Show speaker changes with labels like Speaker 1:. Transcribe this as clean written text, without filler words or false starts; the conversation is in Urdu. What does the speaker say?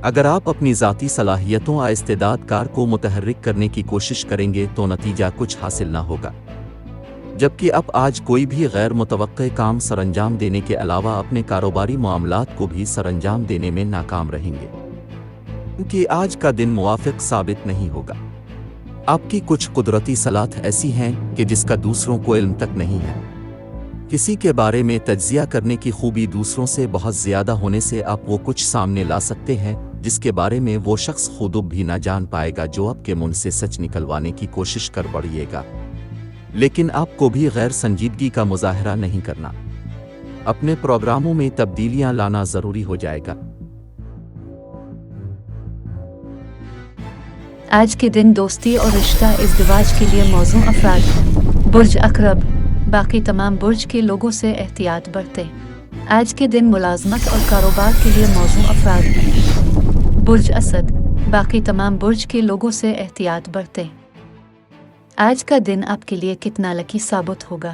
Speaker 1: اگر آپ اپنی ذاتی صلاحیتوں اور استعداد کار کو متحرک کرنے کی کوشش کریں گے تو نتیجہ کچھ حاصل نہ ہوگا، جبکہ آپ آج کوئی بھی غیر متوقع کام سرانجام دینے کے علاوہ اپنے کاروباری معاملات کو بھی سرانجام دینے میں ناکام رہیں گے، کیونکہ آج کا دن موافق ثابت نہیں ہوگا۔ آپ کی کچھ قدرتی صلاحیت ایسی ہیں کہ جس کا دوسروں کو علم تک نہیں ہے۔ کسی کے بارے میں تجزیہ کرنے کی خوبی دوسروں سے بہت زیادہ ہونے سے آپ وہ کچھ سامنے لا سکتے ہیں جس کے بارے میں وہ شخص خود بھی نہ جان پائے گا، جو آپ کے منہ سے سچ نکلوانے کی کوشش کر بڑھئے گا۔ لیکن آپ کو بھی غیر سنجیدگی کا مظاہرہ نہیں کرنا، اپنے پروگراموں میں تبدیلیاں لانا ضروری ہو جائے گا۔
Speaker 2: آج کے دن دوستی اور رشتہ ازدواج کے لیے موزوں افراد۔ برج اقرب، باقی تمام برج کے لوگوں سے احتیاط برتیں۔ آج کے دن ملازمت اور کاروبار کے لیے موزوں افراد۔ برج اسد، باقی تمام برج کے لوگوں سے احتیاط برتیں۔ آج کا دن آپ کے لیے کتنا لکی ثابت ہوگا؟